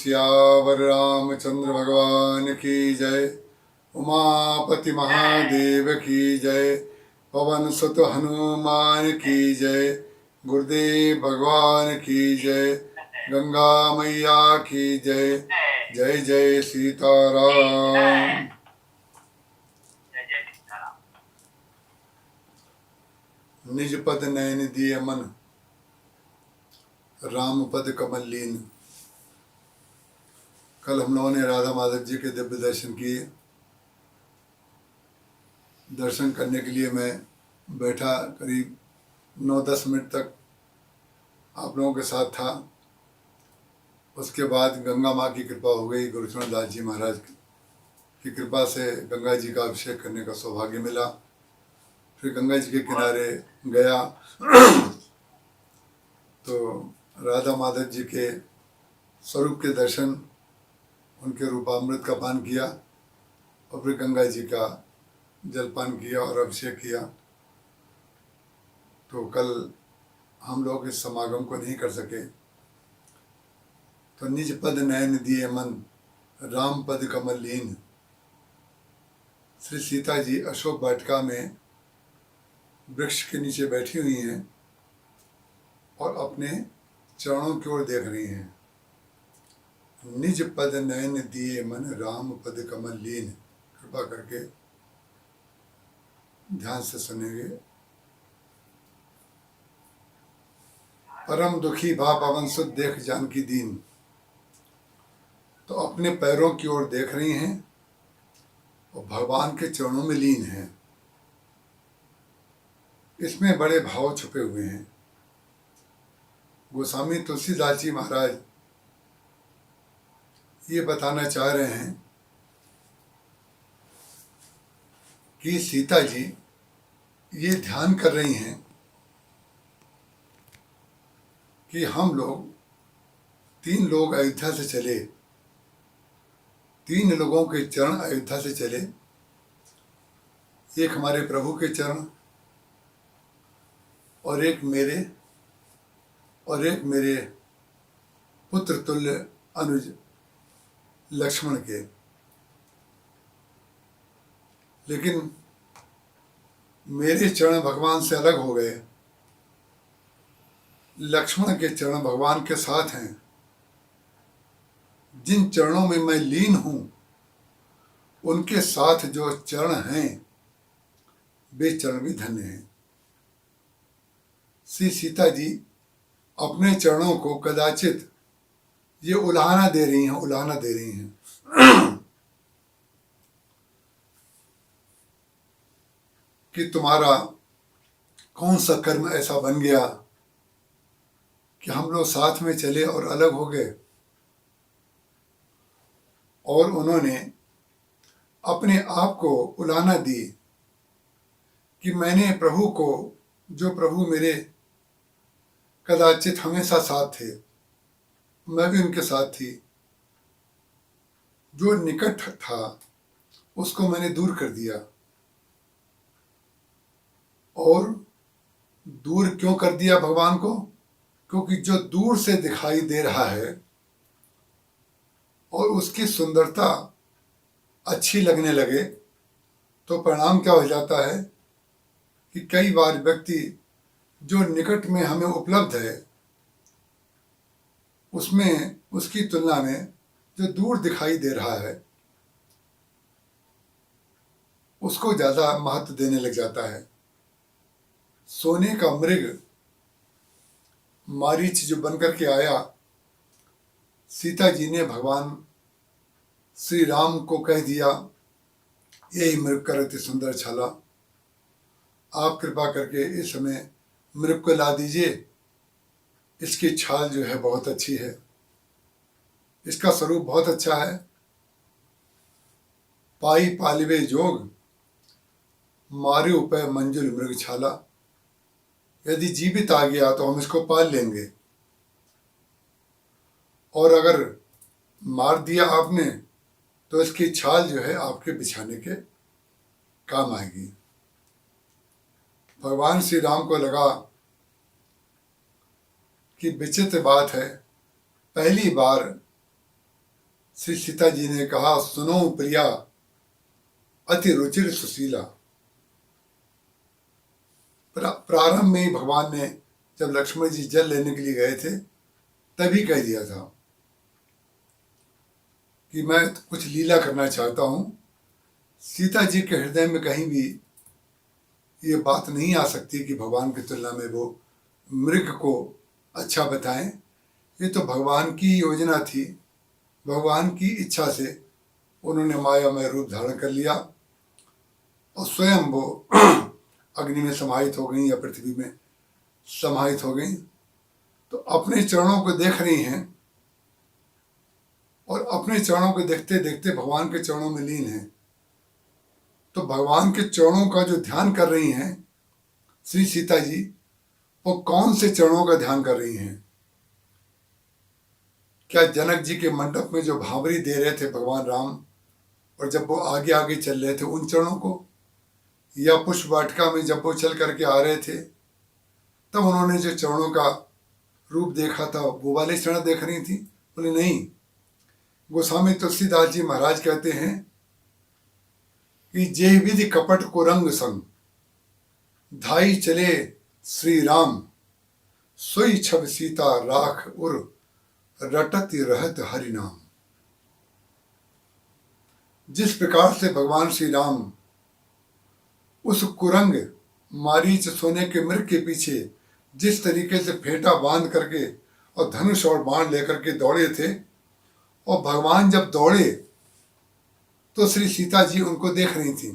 सियावर रामचंद्र भगवान की जय। उमापति महादेव की जय। पवन सुत हनुमान की जय। गुरुदेव भगवान की जय। गंगा मैया की जय। जय जय सीताराम। निज पद नयन दिए मन, राम पद कमल लीन। कल हम लोगों ने राधा माधव जी के दिव्य दर्शन किए। दर्शन करने के लिए मैं बैठा, करीब 9-10 मिनट तक आप लोगों के साथ था। उसके बाद गंगा माँ की कृपा हो गई, गुरुचरण दास जी महाराज की कृपा से गंगा जी का अभिषेक करने का सौभाग्य मिला। फिर गंगा जी के किनारे गया तो राधा माधव जी के स्वरूप के दर्शन, उनके रूपामृत का पान किया और फिर गंगा जी का जलपान किया और अभिषेक किया। तो कल हम लोग इस समागम को नहीं कर सके। तो निज पद नयन दिए मन, राम पद कमल लीन। श्री सीता जी अशोक वाटिका में वृक्ष के नीचे बैठी हुई हैं और अपने चरणों की ओर देख रही हैं। निज पद नयन दिए मन, राम पद कमल लीन। कृपा करके ध्यान से सुनेंगे। परम दुखी भा पवन सुत देख जानकी दीन। तो अपने पैरों की ओर देख रही हैं और भगवान के चरणों में लीन हैं। इसमें बड़े भाव छुपे हुए हैं। गोस्वामी तुलसीदास जी महाराज ये बताना चाह रहे हैं कि सीता जी ये ध्यान कर रही हैं कि हम लोग 3 लोग अयोध्या से चले, 3 लोगों के चरण अयोध्या से चले। एक हमारे प्रभु के चरण और एक मेरे पुत्र तुल्य अनुज लक्ष्मण के। लेकिन मेरे चरण भगवान से अलग हो गए। लक्ष्मण के चरण भगवान के साथ हैं। जिन चरणों में मैं लीन हूं, उनके साथ जो चरण हैं वे चरण भी धन्य हैं। श्री सीता जी अपने चरणों को कदाचित ये उलाहना दे रही हैं कि तुम्हारा कौन सा कर्म ऐसा बन गया कि हम लोग साथ में चले और अलग हो गए। और उन्होंने अपने आप को उलाहना दी कि मैंने प्रभु को, जो प्रभु मेरे कदाचित हमेशा साथ थे, मैं भी उनके साथ थी, जो निकट था उसको मैंने दूर कर दिया। और दूर क्यों कर दिया भगवान को? क्योंकि जो दूर से दिखाई दे रहा है और उसकी सुंदरता अच्छी लगने लगे तो परिणाम क्या हो जाता है कि कई बार व्यक्ति जो निकट में हमें उपलब्ध है उसमें उसकी तुलना में जो दूर दिखाई दे रहा है उसको ज़्यादा महत्व देने लग जाता है। सोने का मृग मारीच जो बनकर के आया, सीता जी ने भगवान श्री राम को कह दिया, यही मृग का अति सुंदर छाला, आप कृपा करके इस समय मृग को ला दीजिए। इसकी छाल जो है बहुत अच्छी है, इसका स्वरूप बहुत अच्छा है। पाई पालिवे जोग, मारे उपय मंजुल मृग छाला। यदि जीवित आ गया तो हम इसको पाल लेंगे, और अगर मार दिया आपने तो इसकी छाल जो है आपके बिछाने के काम आएगी। भगवान श्री राम को लगा कि विचित्र बात है, पहली बार श्री सीता जी ने कहा, सुनो प्रिया, अति रुचिर सुशीला। प्रारंभ में ही भगवान ने जब लक्ष्मण जी जल लेने के लिए गए थे तभी कह दिया था कि मैं कुछ लीला करना चाहता हूं। सीता जी के हृदय में कहीं भी ये बात नहीं आ सकती कि भगवान की तुलना में वो मृग को अच्छा बताएं। ये तो भगवान की योजना थी, भगवान की इच्छा से उन्होंने माया में रूप धारण कर लिया और स्वयं वो अग्नि में समाहित हो गई या पृथ्वी में समाहित हो गई। तो अपने चरणों को देख रही हैं और अपने चरणों को देखते देखते भगवान के चरणों में लीन हैं। तो भगवान के चरणों का जो ध्यान कर रही हैं श्री सीता जी, वो कौन से चरणों का ध्यान कर रही हैं? क्या जनक जी के मंडप में जो भावरी दे रहे थे भगवान राम, और जब वो आगे आगे चल रहे थे उन चरणों को, या पुष्प वाटिका में जब वो चल करके आ रहे थे तब उन्होंने जो चरणों का रूप देखा था वो वाले चरण देख रही थी? बोले नहीं। गोस्वामी तुलसीदास जी महाराज कहते हैं कि जे विधि कपट को रंग संग धाई चले श्री राम, सोई छब सीता राख उर रटति रहत हरि नाम। जिस प्रकार से भगवान श्री राम उस कुरंग मारीच सोने के मृग के पीछे जिस तरीके से फेंटा बांध करके और धनुष और बाण लेकर के दौड़े थे, और भगवान जब दौड़े तो श्री सीता जी उनको देख रही थी।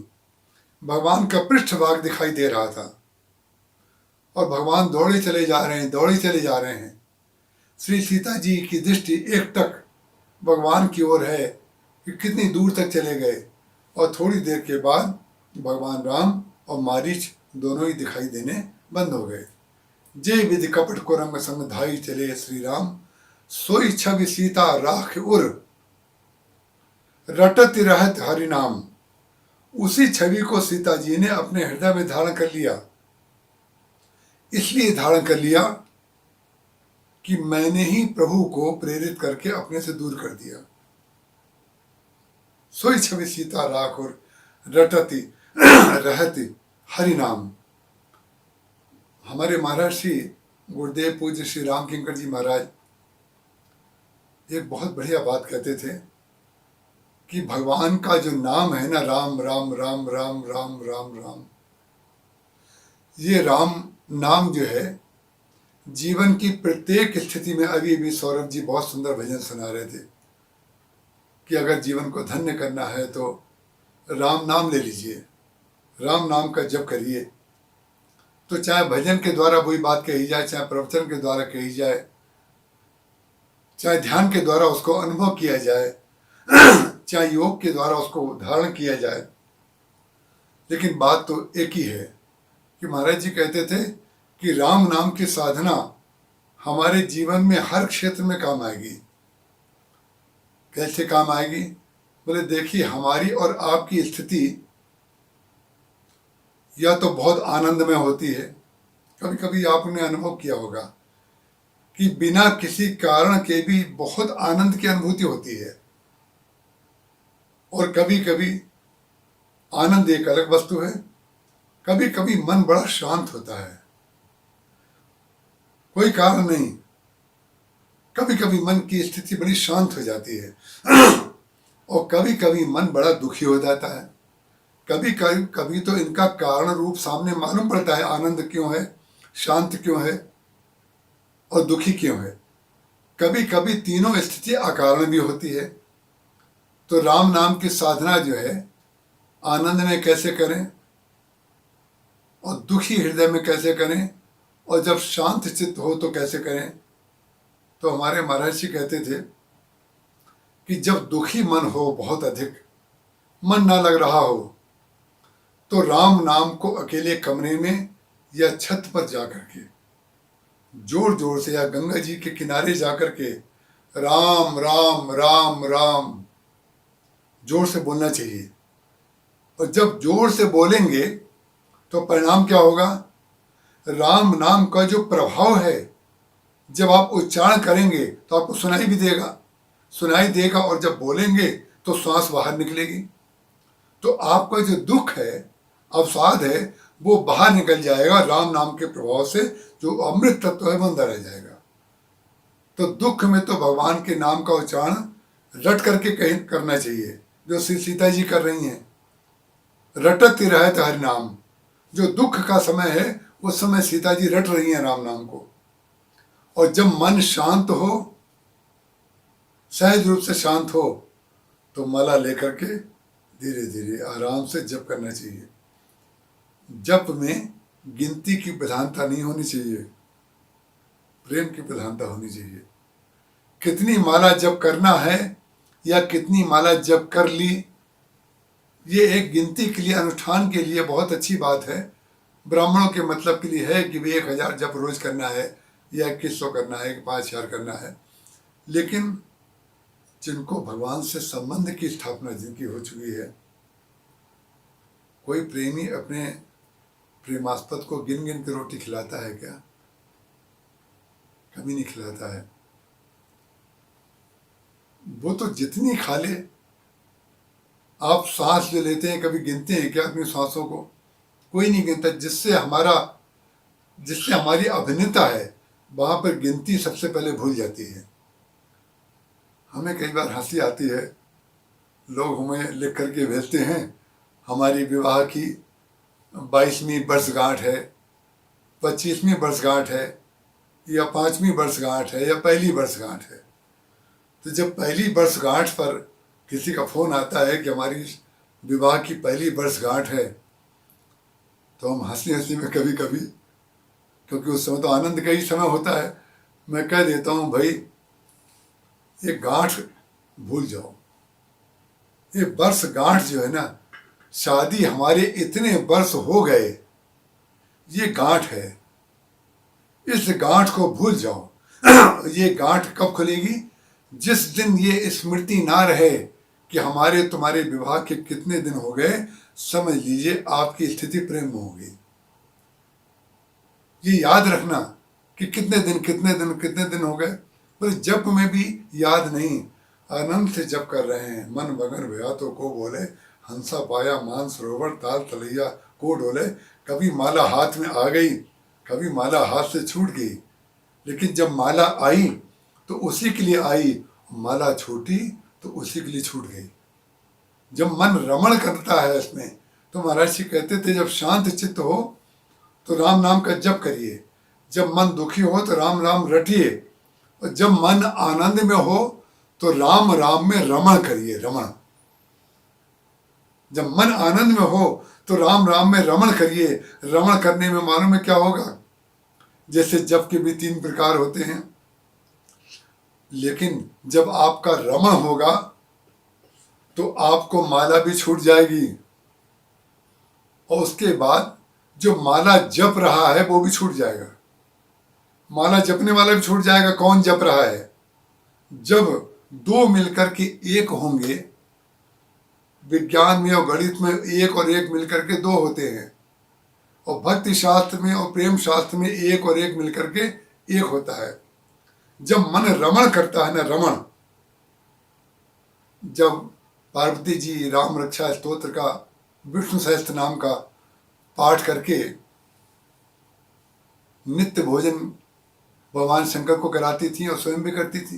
भगवान का पृष्ठभाग दिखाई दे रहा था और भगवान दौड़े चले जा रहे हैं, दौड़े चले जा रहे हैं। श्री सीता जी की दृष्टि एकटक भगवान की ओर है कि कितनी दूर तक चले गए, और थोड़ी देर के बाद भगवान राम और मारीच दोनों ही दिखाई देने बंद हो गए। जे विधि कपट को रंग संग धाई चले श्री राम, सोई छवि सीता राख उर रटत रहत हरि नाम। उसी छवि को सीता जी ने अपने हृदय में धारण कर लिया। इसलिए धारण कर लिया कि मैंने ही प्रभु को प्रेरित करके अपने से दूर कर दिया। सोई छवि सीता राख उर रटति रहति हरि नाम। हमारे महाराज श्री गुरुदेव पूज्य श्री राम किंकर जी महाराज एक बहुत बढ़िया बात कहते थे कि भगवान का जो नाम है ना, राम राम राम राम राम राम राम, ये राम नाम जो है जीवन की प्रत्येक स्थिति में, अभी भी सौरभ जी बहुत सुंदर भजन सुना रहे थे कि अगर जीवन को धन्य करना है तो राम नाम ले लीजिए, राम नाम का जप करिए। तो चाहे भजन के द्वारा वही बात कही जाए, चाहे प्रवचन के द्वारा कही जाए, चाहे ध्यान के द्वारा उसको अनुभव किया जाए, चाहे योग के द्वारा उसको धारण किया जाए, लेकिन बात तो एक ही है कि महाराज जी कहते थे कि राम नाम की साधना हमारे जीवन में हर क्षेत्र में काम आएगी। कैसे काम आएगी? बोले देखिए, हमारी और आपकी स्थिति या तो बहुत आनंद में होती है, कभी कभी आपने अनुभव किया होगा कि बिना किसी कारण के भी बहुत आनंद की अनुभूति होती है, और कभी कभी आनंद एक अलग वस्तु है, कभी कभी मन बड़ा शांत होता है, कोई कारण नहीं, कभी कभी मन की स्थिति बड़ी शांत हो जाती है और कभी कभी मन बड़ा दुखी हो जाता है। कभी कभी कभी तो इनका कारण रूप सामने मालूम पड़ता है, आनंद क्यों है, शांत क्यों है और दुखी क्यों है। कभी कभी तीनों स्थिति अकारण भी होती है। तो राम नाम की साधना जो है आनंद में कैसे करें और दुखी हृदय में कैसे करें, और जब शांत चित्त हो तो कैसे करें। तो हमारे महाराज जी कहते थे कि जब दुखी मन हो, बहुत अधिक मन ना लग रहा हो, तो राम नाम को अकेले कमरे में या छत पर जाकर के जोर जोर से, या गंगा जी के किनारे जाकर के राम राम राम राम जोर से बोलना चाहिए। और जब जोर से बोलेंगे तो परिणाम क्या होगा? राम नाम का जो प्रभाव है, जब आप उच्चारण करेंगे तो आपको सुनाई भी देगा, सुनाई देगा और जब बोलेंगे तो श्वास बाहर निकलेगी। तो आपका जो दुख है, अवसाद है, वो बाहर निकल जाएगा राम नाम के प्रभाव से। जो अमृत तत्व है वो अंदर रह जाएगा। तो दुख में तो भगवान के नाम का उच्चारण रट करके कहीं करना चाहिए, जो श्री सीता जी कर रही हैं। रटत रहत हरि नाम। जो दुख का समय है उस समय सीता जी रट रही हैं राम नाम को। और जब मन शांत हो, सहज रूप से शांत हो, तो माला लेकर के धीरे धीरे आराम से जप करना चाहिए। जप में गिनती की प्रधानता नहीं होनी चाहिए, प्रेम की प्रधानता होनी चाहिए। कितनी माला जप करना है या कितनी माला जप कर ली, ये एक गिनती के लिए, अनुष्ठान के लिए बहुत अच्छी बात है। ब्राह्मणों के मतलब के लिए है कि भाई 1000 जप रोज करना है या 2100 करना है, 5000 करना है। लेकिन जिनको भगवान से संबंध की स्थापना जिनकी हो चुकी है, कोई प्रेमी अपने प्रेमास्पद को गिन गिन के रोटी खिलाता है क्या? कभी नहीं खिलाता है। वो तो जितनी खा ले। आप सांस जो लेते हैं कभी गिनते हैं क्या अपनी सांसों को? कोई नहीं गिनता। जिससे हमारी अभिन्नता है, वहां पर गिनती सबसे पहले भूल जाती है। हमें कई बार हंसी आती है, लोग हमें लिख करके भेजते हैं हमारी विवाह की 22वीं वर्षगांठ है, 25वीं वर्षगांठ है, या 5वीं वर्षगांठ है, या पहली वर्षगांठ है। तो जब पहली वर्षगांठ पर किसी का फोन आता है कि हमारी विवाह की पहली वर्षगांठ है, तो हम हंसी हंसी में कभी कभी, क्योंकि उस समय तो आनंद का ही समय होता है, मैं कह देता हूँ भाई ये गांठ भूल जाओ। ये वर्षगांठ जो है ना, शादी हमारे इतने वर्ष हो गए, ये गांठ है। इस गांठ को भूल जाओ। ये गांठ कब खुलेगी? जिस दिन ये स्मृति ना रहे कि हमारे तुम्हारे विवाह के कितने दिन हो गए, समझ लीजिए आपकी स्थिति प्रेम में होगी। ये याद रखना कि कितने दिन हो गए। पर जप में भी याद नहीं, आनंद से जप कर रहे हैं। मन मगन भया तो को बोले, हंसा पाया मान सरोवर, ताल तलैया को डोले। कभी माला हाथ में आ गई, कभी माला हाथ से छूट गई, लेकिन जब माला आई तो उसी के लिए आई, माला छूटी तो उसी के लिए छूट गई। जब मन रमण करता है इसमें, तो महाराज जी कहते थे जब शांत चित्त हो तो राम नाम का जप करिए, जब मन दुखी हो तो राम राम रटिए, और जब मन आनंद में हो तो राम राम में रमण करिए, रमण। जब मन आनंद में हो तो राम राम में रमण करिए। रमण करने में मालूम है क्या होगा? जैसे जप के भी 3 प्रकार होते हैं, लेकिन जब आपका रमण होगा तो आपको माला भी छूट जाएगी, और उसके बाद जो माला जप रहा है वो भी छूट जाएगा। माला जपने वाला भी छूट जाएगा। कौन जप रहा है? जब 2 मिलकर के एक होंगे, विज्ञान में और गणित में 1 और 1 मिलकर के 2 होते हैं, और भक्ति शास्त्र में और प्रेम शास्त्र में 1 और 1 मिलकर के 1 होता है। जब मन रमण करता है ना, रमण, जब पार्वती जी राम रक्षा स्तोत्र का, विष्णु सहस्त्र नाम का पाठ करके नित्य भोजन भगवान शंकर को कराती थी और स्वयं भी करती थी।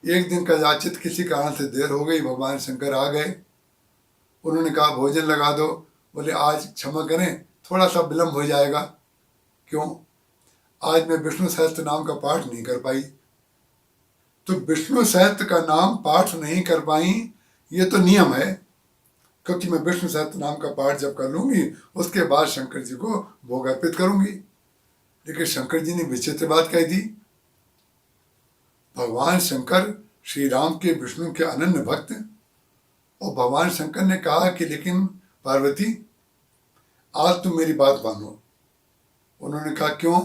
एक दिन का याचित किसी कारण से देर हो गई, भगवान शंकर आ गए, उन्होंने कहा भोजन लगा दो। बोले आज क्षमा करें, थोड़ा सा विलम्ब हो जाएगा। क्यों? आज मैं विष्णु सहस्त्र नाम का पाठ नहीं कर पाई। तो विष्णु सहस्त्र का नाम पाठ नहीं कर पाई, ये तो नियम है, क्योंकि मैं विष्णु सहस्त्र नाम का पाठ जब कर लूंगी उसके बाद शंकर जी को भोग अर्पित करूंगी। लेकिन शंकर जी ने विचित्र बात कह दी। भगवान शंकर श्री राम के, विष्णु के अनन्य भक्त, और भगवान शंकर ने कहा कि लेकिन पार्वती आज तुम मेरी बात मानो। उन्होंने कहा क्यों,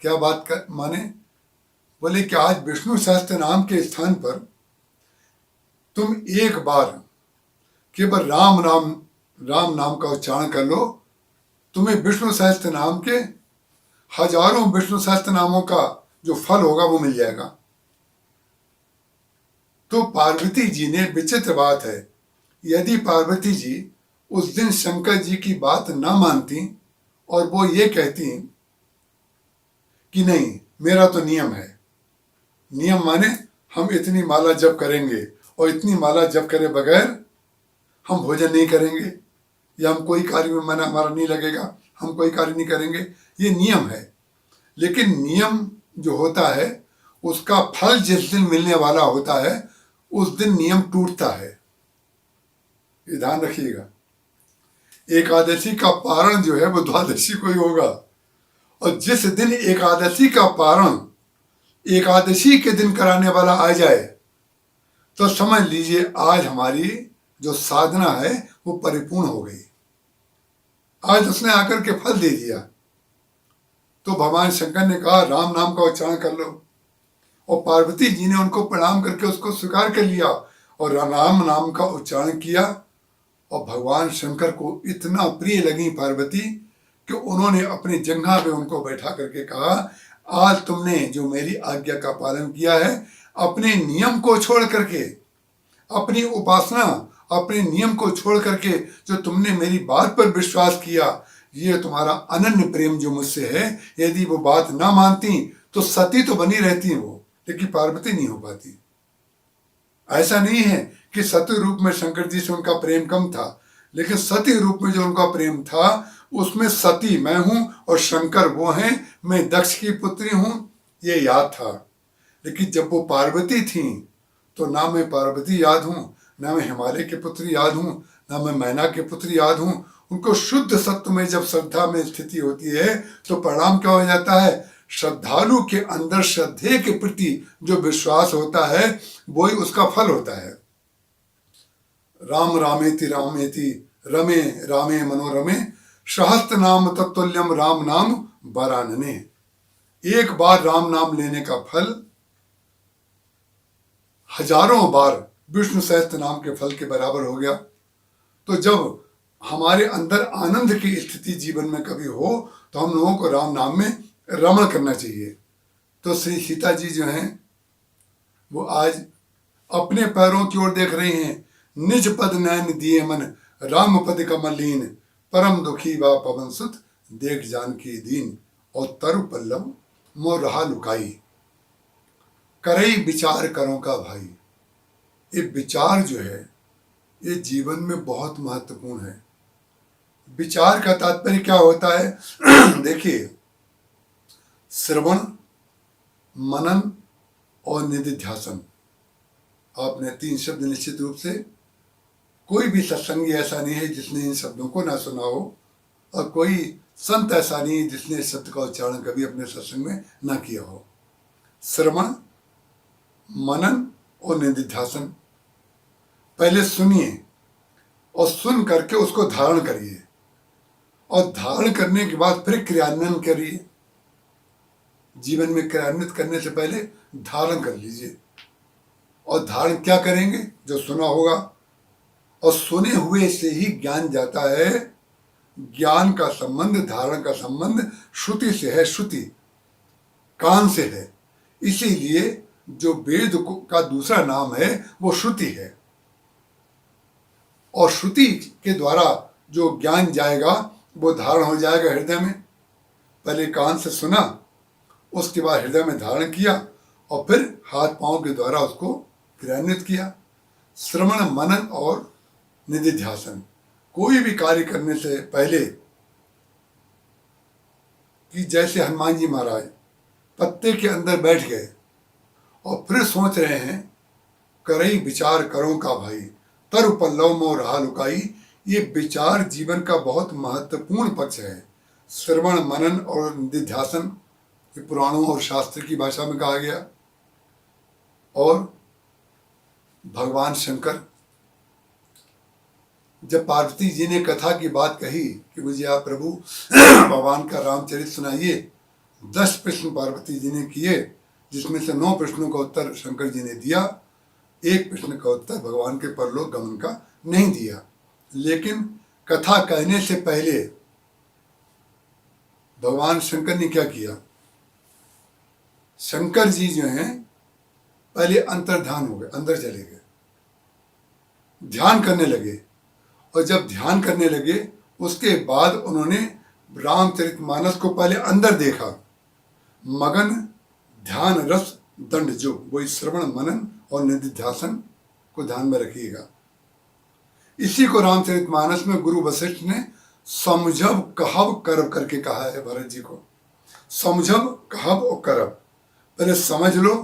क्या बात कर माने? बोले कि आज विष्णु सहस्त्र नाम के स्थान पर तुम एक बार केवल राम नाम का उच्चारण कर लो, तुम्हें विष्णु सहस्त्र नाम के हजारों विष्णु सहस्त्र नामों का जो फल होगा वो मिल जाएगा। तो पार्वती जी ने, विचित्र बात है, यदि पार्वती जी उस दिन शंकर जी की बात ना मानती और वो ये कहती कि नहीं मेरा तो नियम है, नियम माने हम इतनी माला जप करेंगे और इतनी माला जप करे बगैर हम भोजन नहीं करेंगे, या हम कोई कार्य में मन हमारा नहीं लगेगा, हम कोई कार्य नहीं करेंगे, ये नियम है। लेकिन नियम जो होता है उसका फल जिस दिन मिलने वाला होता है उस दिन नियम टूटता है, ये ध्यान रखिएगा। एकादशी का पारण जो है वो द्वादशी को ही होगा, और जिस दिन एकादशी का पारण एकादशी के दिन कराने वाला आ जाए तो समझ लीजिए आज हमारी जो साधना है वो परिपूर्ण हो गई, आज उसने आकर के फल दे दिया। तो भगवान शंकर ने कहा राम नाम का उच्चारण कर लो, और पार्वती जी ने उनको प्रणाम करके उसको स्वीकार कर लिया और राम नाम का उच्चारण किया। और भगवान शंकर को इतना प्रिय लगी पार्वती कि उन्होंने अपनी जंघा पे उनको बैठा करके कहा आज तुमने जो मेरी आज्ञा का पालन किया है, अपने नियम को छोड़ करके, अपनी उपासना, अपने नियम को छोड़ करके जो तुमने मेरी बात पर विश्वास किया, ये तुम्हारा अनन्य प्रेम जो मुझसे है, यदि वो बात ना मानती तो सती तो बनी रहती वो, लेकिन पार्वती नहीं हो पाती। ऐसा नहीं है कि सती रूप में शंकर जी से उनका प्रेम कम था, लेकिन सती रूप में जो उनका प्रेम था उसमें सती मैं हूं और शंकर वो हैं, मैं दक्ष की पुत्री हूं, ये याद था। लेकिन जब वो पार्वती थी तो ना मैं पार्वती याद हूं, ना मैं हिमालय के पुत्री याद हूं, ना मैं मैना के पुत्री याद हूं। उनको शुद्ध सत्व में जब श्रद्धा में स्थिति होती है तो परिणाम क्या हो जाता है, श्रद्धालु के अंदर श्रद्धे के प्रति जो विश्वास होता है वही उसका फल होता है। राम रामेति रमे रामे मनोरमे सहस्त्र नाम तत्तुल्यम राम नाम वरानने। एक बार राम नाम लेने का फल हजारों बार विष्णु सहस्त्र नाम के फल के बराबर हो गया। तो जब हमारे अंदर आनंद की स्थिति जीवन में कभी हो तो हम लोगों को राम नाम में रमण करना चाहिए। तो श्री सीता जी जो हैं वो आज अपने पैरों की ओर देख रही हैं, निज पद नयन दिए मन राम पद कमल लीन, परम दुखी व पवन सुत देख जानकी दीन, और तरु पल्लव मोर रहा लुकाई, करई विचार करो का भाई। ये विचार जो है ये जीवन में बहुत महत्वपूर्ण है। विचार का तात्पर्य क्या होता है देखिए, श्रवण, मनन और निधिध्यासन, आपने 3 शब्द निश्चित रूप से, कोई भी सत्संगी ऐसा नहीं है जिसने इन शब्दों को ना सुना हो, और कोई संत ऐसा नहीं है जिसने इस शब्द का उच्चारण कभी अपने सत्संग में ना किया हो। श्रवण, मनन और निधिध्यासन, पहले सुनिए और सुन करके उसको धारण करिए, और धारण करने के बाद फिर क्रियान्वयन करिए। जीवन में क्रियान्वित करने से पहले धारण कर लीजिए। और धारण क्या करेंगे, जो सुना होगा, और सुने हुए से ही ज्ञान जाता है। ज्ञान का संबंध, धारण का संबंध श्रुति से है, श्रुति कान से है। इसीलिए जो वेद का दूसरा नाम है वो श्रुति है, और श्रुति के द्वारा जो ज्ञान जाएगा वो धारण हो जाएगा हृदय में। पहले कान से सुना, उसके बाद हृदय में धारण किया, और फिर हाथ पांव के द्वारा उसको क्रियान्वित किया। श्रवण, मनन और निधिध्यासन, कोई भी कार्य करने से पहले, कि जैसे हनुमान जी महाराज पत्ते के अंदर बैठ गए और फिर सोच रहे हैं, करई विचार करो का भाई, तरु पल्लव मोर रहा लुकाई। ये विचार जीवन का बहुत महत्वपूर्ण पक्ष है। श्रवण, मनन और निधिध्यासन, ये पुराणों और शास्त्र की भाषा में कहा गया। और भगवान शंकर, जब पार्वती जी ने कथा की बात कही कि मुझे आप प्रभु भगवान का रामचरित सुनाइए, 10 प्रश्न पार्वती जी ने किए, जिसमें से 9 प्रश्नों का उत्तर शंकर जी ने दिया, 1 प्रश्न का उत्तर भगवान के परलोक गमन का नहीं दिया। लेकिन कथा कहने से पहले भगवान शंकर ने क्या किया, शंकर जी जो हैं पहले अंतर्ध्यान हो गए, अंदर चले गए, ध्यान करने लगे। और जब ध्यान करने लगे उसके बाद उन्होंने रामचरितमानस को पहले अंदर देखा। मगन ध्यान रस दंड जो, वही श्रवण मनन और निधिध्यासन को ध्यान में रखिएगा। इसी को रामचरितमानस में गुरु वशिष्ठ ने समझब कहब करब करके कहा है भरत जी को। समझब कहब और करब, पहले समझ लो,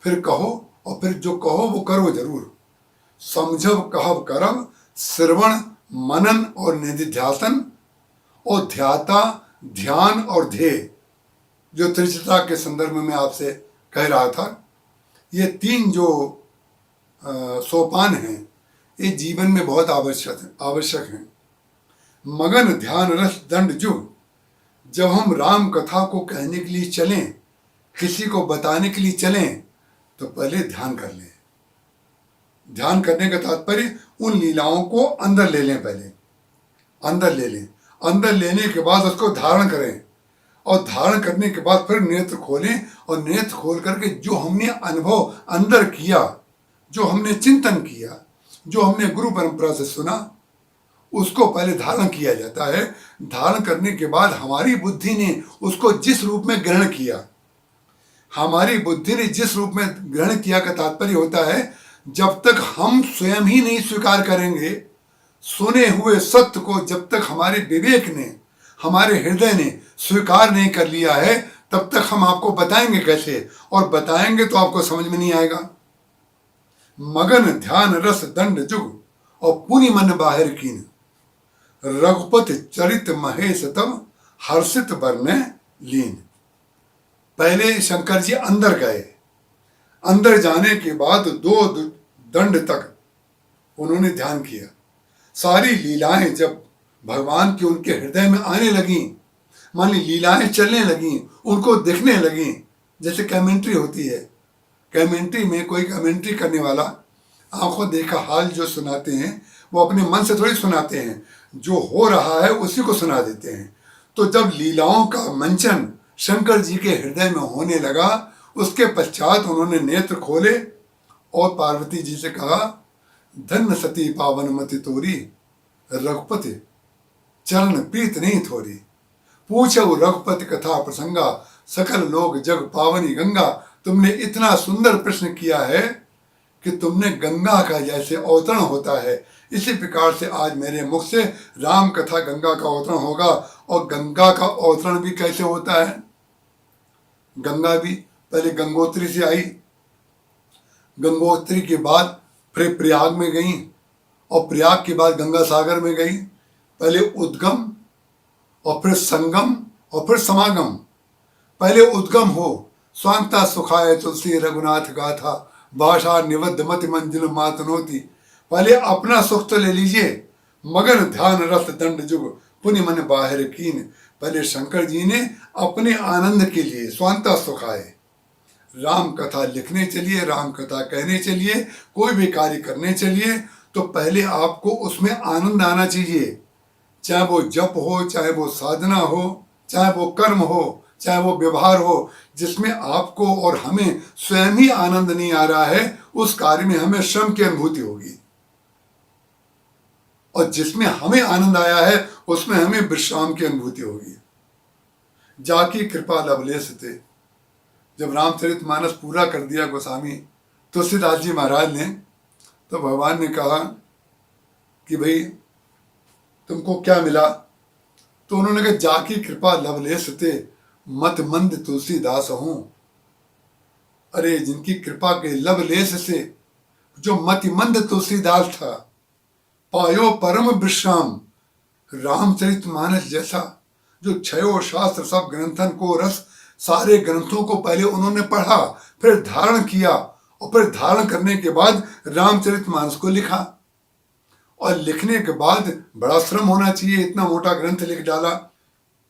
फिर कहो, और फिर जो कहो वो करो जरूर। समझब कहब करब, श्रवण मनन और निधिध्यासन, और ध्याता ध्यान और ध्येय, जो त्रिशता के संदर्भ में आपसे कह रहा था। ये तीन जो सोपान हैं ये जीवन में बहुत आवश्यक हैं। मगन ध्यान रस दंड जुग, जब हम राम कथा को कहने के लिए चलें, किसी को बताने के लिए चलें, तो पहले ध्यान कर लें। ध्यान करने का तात्पर्य उन लीलाओं को अंदर ले लें, पहले अंदर ले लें। अंदर लेने के बाद उसको धारण करें, और धारण करने के बाद फिर नेत्र खोलें, और नेत्र खोल करके जो हमने अनुभव अंदर किया, जो हमने चिंतन किया, जो हमने गुरु परंपरा से सुना, उसको पहले धारण किया जाता है। धारण करने के बाद हमारी बुद्धि ने उसको जिस रूप में ग्रहण किया, हमारी बुद्धि ने जिस रूप में ग्रहण किया का तात्पर्य होता है, जब तक हम स्वयं ही नहीं स्वीकार करेंगे सुने हुए सत्य को, जब तक हमारे विवेक ने, हमारे हृदय ने स्वीकार नहीं कर लिया है, तब तक हम आपको बताएंगे कैसे, और बताएंगे तो आपको समझ में नहीं आएगा। मगन ध्यान रस दंड जुग, और पुनि मन बाहिर कीन, रघुपति चरित महेश तब हर्षित बरने लीन। पहले शंकर जी अंदर गए, अंदर जाने के बाद 2 दंड तक उन्होंने ध्यान किया। सारी लीलाएं जब भगवान की उनके हृदय में आने लगी, मान ली लीलाएं चलने लगी, उनको देखने लगी, जैसे कमेंट्री होती है। कमेंट्री में कोई कमेंट्री करने वाला आंखों देखा हाल जो सुनाते हैं, वो अपने मन से थोड़ी सुनाते हैं, जो हो रहा है उसी को सुना देते हैं। तो जब लीलाओं का मंचन शंकर जी के हृदय में होने लगा, उसके पश्चात उन्होंने नेत्र खोले और पार्वती जी से कहा, धन्य सती पावन मति तोरी, रघुपति चरण प्रीत नहीं थोरी। पूछो रघुपति कथा प्रसंगा, सकल लोग जग पावनी गंगा। तुमने इतना सुंदर प्रश्न किया है कि तुमने गंगा का जैसे अवतरण होता है, इसी प्रकार से आज मेरे मुख से राम कथा गंगा का अवतरण होगा। और गंगा का अवतरण भी कैसे होता है? गंगा भी पहले गंगोत्री से आई, गंगोत्री के बाद फिर प्रयाग में गई, और प्रयाग के बाद गंगा सागर में गई। पहले उद्गम और फिर संगम और फिर समागम। पहले उद्गम हो, स्वांता सुखाय तुलसी रघुनाथ गाथा, भाषा निबद्ध मति मंजिल मातनोती। पहले अपना सुख तो ले लीजिए। मगन ध्यान रस दंड जुग, पुनि मन बाहिर कीन। पहले शंकर जी ने अपने आनंद के लिए स्वांता सुखाए, राम कथा लिखने चलिए, राम कथा कहने चलिए, कोई भी कार्य करने चलिए, तो पहले आपको उसमें आनंद आना चाहिए। चाहे वो जप हो, चाहे वो साधना हो, चाहे वो कर्म हो, चाहे वो व्यवहार हो, जिसमें आपको और हमें स्वयं ही आनंद नहीं आ रहा है, उस कार्य में हमें श्रम की अनुभूति होगी। और जिसमें हमें आनंद आया है उसमें हमें विश्राम की अनुभूति होगी। जाकी कृपा लवलेश थे। जब रामचरितमानस पूरा कर दिया गोस्वामी तुलसीदास जी महाराज ने, तो भगवान ने कहा कि भाई तुमको क्या मिला? तो उन्होंने कहा, जाकी कृपा लवलेश थे, मत मंद तुलसीदास हूं। अरे जिनकी कृपा के लवलेश से जो मतिमंद तुलसीदास था, पायो परम विश्राम। रामचरितमानस जैसा जो छयो शास्त्र सब ग्रंथन को रस, सारे ग्रंथों को पहले उन्होंने पढ़ा, फिर धारण किया, और फिर धारण करने के बाद रामचरितमानस को लिखा। और लिखने के बाद बड़ा श्रम होना चाहिए, इतना मोटा ग्रंथ लिख डाला।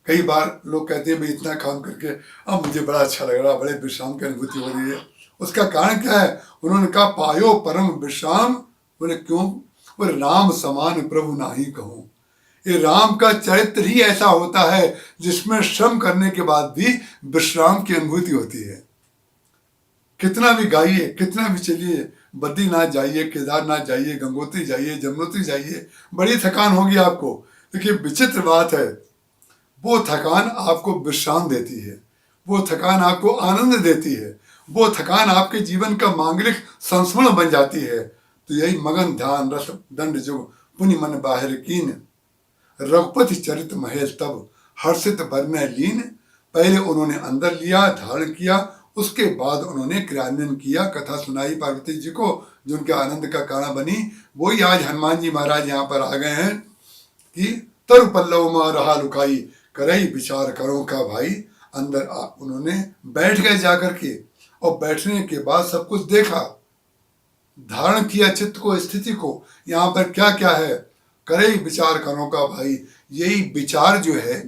कई बार लोग कहते हैं भाई इतना काम करके अब मुझे बड़ा अच्छा लग रहा, बड़े विश्राम की अनुभूति हो रही है। उसका कारण क्या है? उन्होंने कहा पायो परम विश्राम। बोले क्यों? बोले राम समान प्रभु नाही कहूं। ये राम का चरित्र ही ऐसा होता है जिसमें श्रम करने के बाद भी विश्राम की अनुभूति होती है। कितना भी गाइए, कितना भी चलिए, बद्रीनाथ जाइए, केदारनाथ जाइए, गंगोत्री जाइए, जमुनोत्री जाइए, बड़ी थकान होगी आपको। देखिए विचित्र बात है, वो थकान आपको विश्राम देती है, वो थकान आपको आनंद देती है, वो थकान आपके जीवन का मांगलिक संस्मरण बन जाती है। तो यही मगन ध्यान रस दंड जो पुनि मन बाहिर कीन, रघुपति चरित महेश तब हर्षित भर में लीन। पहले उन्होंने अंदर लिया, धारण किया, उसके बाद उन्होंने क्रियान्वयन किया, कथा सुनाई पार्वती जी को, जो उनके आनंद का कारण बनी। वही आज हनुमान जी महाराज यहाँ पर आ गए हैं कि तरु पल्लव में रहा लुकाई, करई विचार करो का भाई। अंदर उन्होंने बैठ गए जाकर के, और बैठने के बाद सब कुछ देखा, धारण किया चित्त को, स्थिति को, यहाँ पर क्या क्या है, करे विचार करो का भाई। यही विचार जो है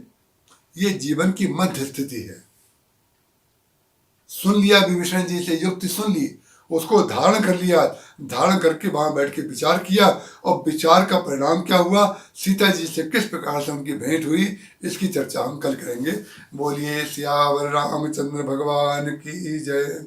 ये जीवन की मध्य स्थिति है। सुन लिया विभीषण जी से, युक्ति सुन ली, उसको धारण कर लिया, धारण करके वहां बैठ के विचार किया, और विचार का परिणाम क्या हुआ, सीता जी से किस प्रकार से उनकी भेंट हुई, इसकी चर्चा हम कल करेंगे। बोलिए सियावर रामचंद्र भगवान की जय।